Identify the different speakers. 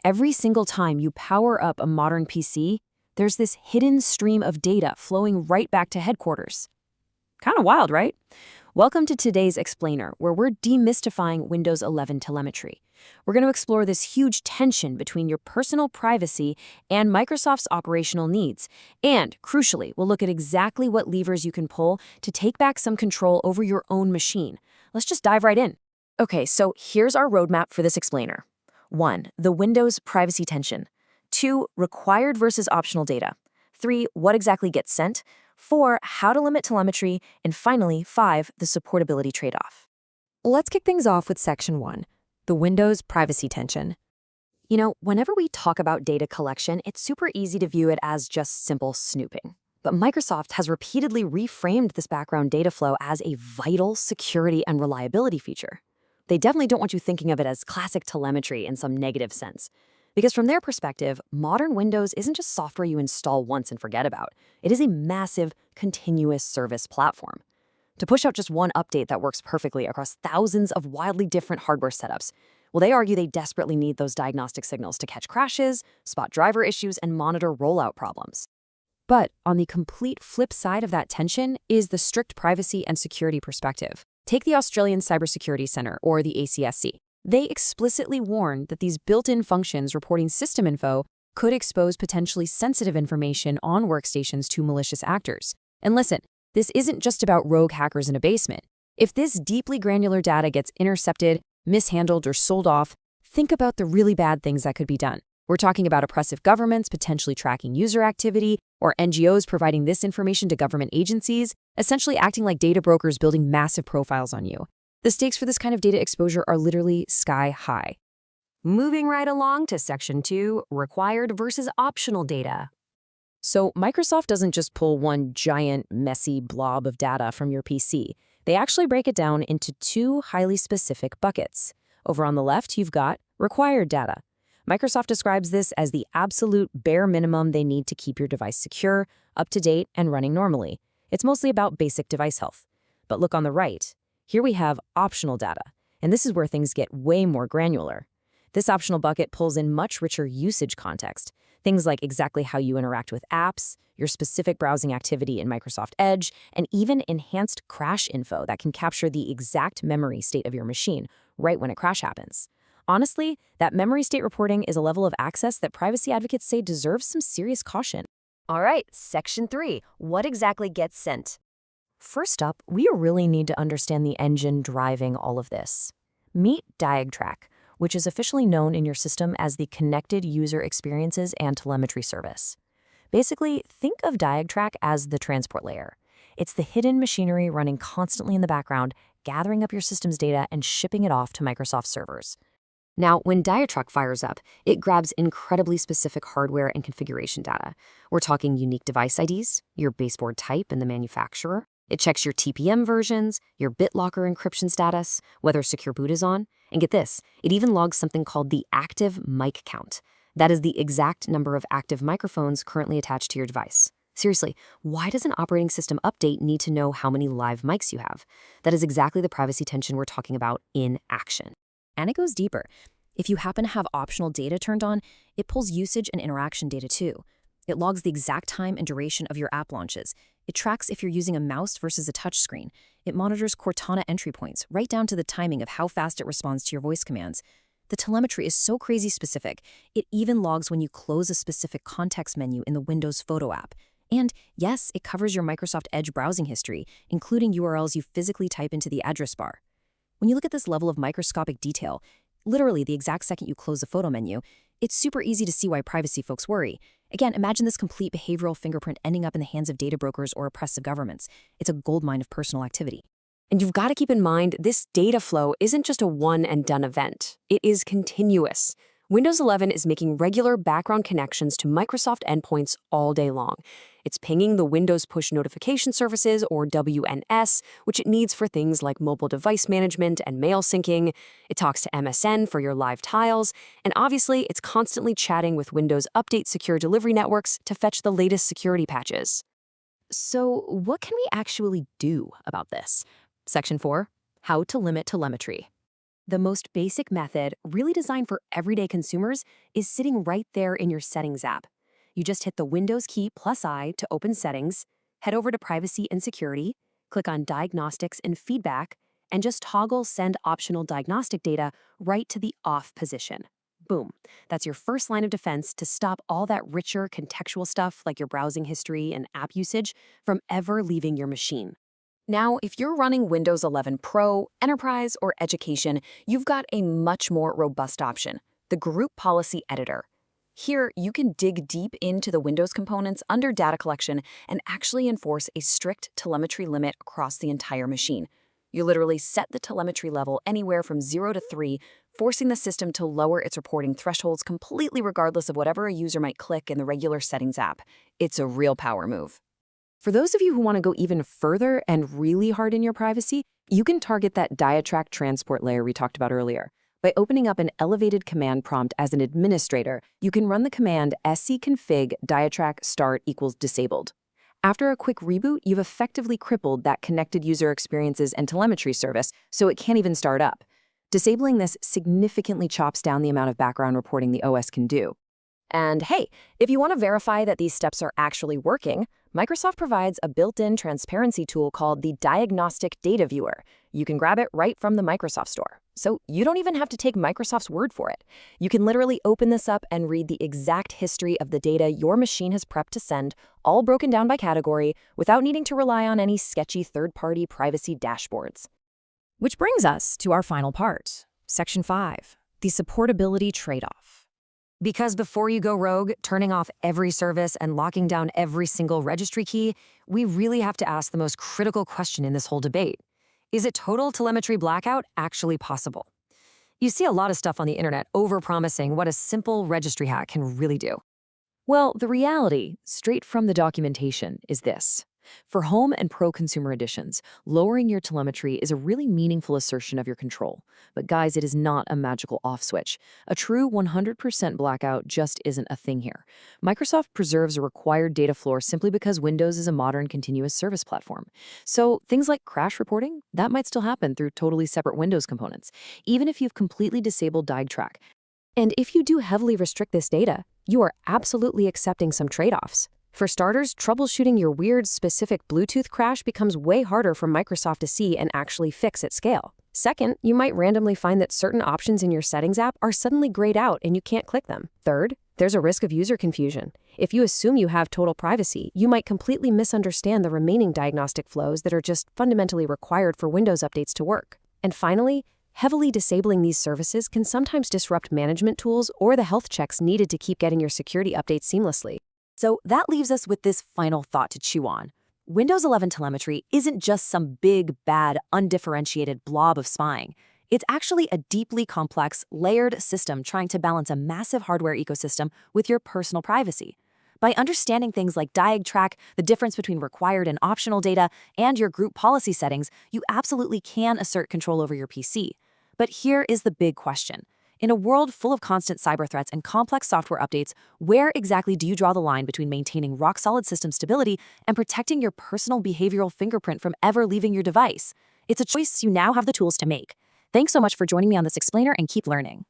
Speaker 1: Every single time you power up a modern PC, there's this hidden stream of data flowing right back to headquarters. Kind of wild, right? Welcome to today's Explainer, where we're demystifying Windows 11 telemetry. We're going to explore this huge tension between your personal privacy and Microsoft's operational needs. And, crucially, we'll look at exactly what levers you can pull to take back some control over your own machine. Let's just dive right in. Okay, so here's our roadmap for this Explainer. 1. The Windows privacy tension. 2. Required versus optional data. 3. What exactly gets sent. 4. How to limit telemetry. And finally, 5. The supportability trade-off.
Speaker 2: Let's kick things off with Section 1, the Windows privacy tension.
Speaker 1: You know, whenever we talk about data collection, it's super easy to view it as just simple snooping. But Microsoft has repeatedly reframed this background data flow as a vital security and reliability feature. They definitely don't want you thinking of it as classic telemetry in some negative sense. Because from their perspective, modern Windows isn't just software you install once and forget about. It is a massive, continuous service platform. To push out just one update that works perfectly across thousands of wildly different hardware setups, well, they argue they desperately need those diagnostic signals to catch crashes, spot driver issues, and monitor rollout problems. But on the complete flip side of that tension is the strict privacy and security perspective. Take the Australian Cybersecurity Centre, or the ACSC. They explicitly warn that these built-in functions reporting system info could expose potentially sensitive information on workstations to malicious actors. And listen, this isn't just about rogue hackers in a basement. If this deeply granular data gets intercepted, mishandled, or sold off, think about the really bad things that could be done. We're talking about oppressive governments potentially tracking user activity, or NGOs providing this information to government agencies, essentially acting like data brokers building massive profiles on you. The stakes for this kind of data exposure are literally sky high. Moving right along to Section 2, required versus optional data. So Microsoft doesn't just pull one giant, messy blob of data from your PC. They actually break it down into two highly specific buckets. Over on the left, you've got required data. Microsoft describes this as the absolute bare minimum they need to keep your device secure, up to date, and running normally. It's mostly about basic device health. But look on the right. Here we have optional data, and this is where things get way more granular. This optional bucket pulls in much richer usage context, things like exactly how you interact with apps, your specific browsing activity in Microsoft Edge, and even enhanced crash info that can capture the exact memory state of your machine right when a crash happens. Honestly, that memory state reporting is a level of access that privacy advocates say deserves some serious caution. All right, Section 3. What exactly gets sent? First up, we really need to understand the engine driving all of this. Meet DiagTrack, which is officially known in your system as the Connected User Experiences and Telemetry Service. Basically, think of DiagTrack as the transport layer. It's the hidden machinery running constantly in the background, gathering up your system's data and shipping it off to Microsoft servers. Now, when DiagTrack fires up, it grabs incredibly specific hardware and configuration data. We're talking unique device IDs, your baseboard type and the manufacturer. It checks your TPM versions, your BitLocker encryption status, whether secure boot is on. And get this, it even logs something called the active mic count. That is the exact number of active microphones currently attached to your device. Seriously, why does an operating system update need to know how many live mics you have? That is exactly the privacy tension we're talking about in action. And it goes deeper. If you happen to have optional data turned on, it pulls usage and interaction data too. It logs the exact time and duration of your app launches. It tracks if you're using a mouse versus a touchscreen. It monitors Cortana entry points, right down to the timing of how fast it responds to your voice commands. The telemetry is so crazy specific, it even logs when you close a specific context menu in the Windows Photo app. And yes, it covers your Microsoft Edge browsing history, including URLs you physically type into the address bar. When you look at this level of microscopic detail, literally the exact second you close the photo menu, it's super easy to see why privacy folks worry. Again, imagine this complete behavioral fingerprint ending up in the hands of data brokers or oppressive governments. It's a goldmine of personal activity. And you've got to keep in mind, this data flow isn't just a one-and-done event. It is continuous. Windows 11 is making regular background connections to Microsoft endpoints all day long. It's pinging the Windows Push Notification Services, or WNS, which it needs for things like mobile device management and mail syncing. It talks to MSN for your live tiles. And obviously, it's constantly chatting with Windows Update Secure Delivery Networks to fetch the latest security patches. So what can we actually do about this? Section 4, how to limit telemetry. The most basic method, really designed for everyday consumers, is sitting right there in your Settings app. You just hit the Windows key plus I to open Settings, head over to Privacy and Security, click on Diagnostics and Feedback, and just toggle Send Optional Diagnostic Data right to the Off position. Boom. That's your first line of defense to stop all that richer contextual stuff like your browsing history and app usage from ever leaving your machine. Now, if you're running Windows 11 Pro, Enterprise, or Education, you've got a much more robust option, the Group Policy Editor. Here, you can dig deep into the Windows components under data collection and actually enforce a strict telemetry limit across the entire machine. You literally set the telemetry level anywhere from 0 to 3, forcing the system to lower its reporting thresholds completely regardless of whatever a user might click in the regular Settings app. It's a real power move. For those of you who want to go even further and really harden your privacy, you can target that diatrack transport layer we talked about earlier. By opening up an elevated command prompt as an administrator, you can run the command scconfig diatrack start equals disabled. After a quick reboot, you've effectively crippled that connected user experiences and telemetry service, so it can't even start up. Disabling this significantly chops down the amount of background reporting the OS can do. And hey, if you want to verify that these steps are actually working, Microsoft provides a built-in transparency tool called the Diagnostic Data Viewer. You can grab it right from the Microsoft Store. So you don't even have to take Microsoft's word for it. You can literally open this up and read the exact history of the data your machine has prepped to send, all broken down by category, without needing to rely on any sketchy third-party privacy dashboards.
Speaker 2: Which brings us to our final part, Section 5, the supportability trade-off.
Speaker 1: Because before you go rogue, turning off every service and locking down every single registry key, we really have to ask the most critical question in this whole debate. Is a total telemetry blackout actually possible? You see a lot of stuff on the internet overpromising what a simple registry hack can really do. Well, the reality, straight from the documentation, is this. For home and pro consumer editions, lowering your telemetry is a really meaningful assertion of your control. But guys, it is not a magical off switch. A true 100% blackout just isn't a thing here. Microsoft preserves a required data floor simply because Windows is a modern continuous service platform. So things like crash reporting, that might still happen through totally separate Windows components, even if you've completely disabled diagtrack. And if you do heavily restrict this data, you are absolutely accepting some trade-offs. For starters, troubleshooting your weird, specific Bluetooth crash becomes way harder for Microsoft to see and actually fix at scale. Second, you might randomly find that certain options in your Settings app are suddenly grayed out and you can't click them. Third, there's a risk of user confusion. If you assume you have total privacy, you might completely misunderstand the remaining diagnostic flows that are just fundamentally required for Windows updates to work. And finally, heavily disabling these services can sometimes disrupt management tools or the health checks needed to keep getting your security updates seamlessly. So that leaves us with this final thought to chew on. Windows 11 telemetry isn't just some big, bad, undifferentiated blob of spying. It's actually a deeply complex, layered system trying to balance a massive hardware ecosystem with your personal privacy. By understanding things like diagtrack, the difference between required and optional data, and your group policy settings, you absolutely can assert control over your PC. But here is the big question. In a world full of constant cyber threats and complex software updates, where exactly do you draw the line between maintaining rock-solid system stability and protecting your personal behavioral fingerprint from ever leaving your device? It's a choice you now have the tools to make. Thanks so much for joining me on this explainer, and keep learning.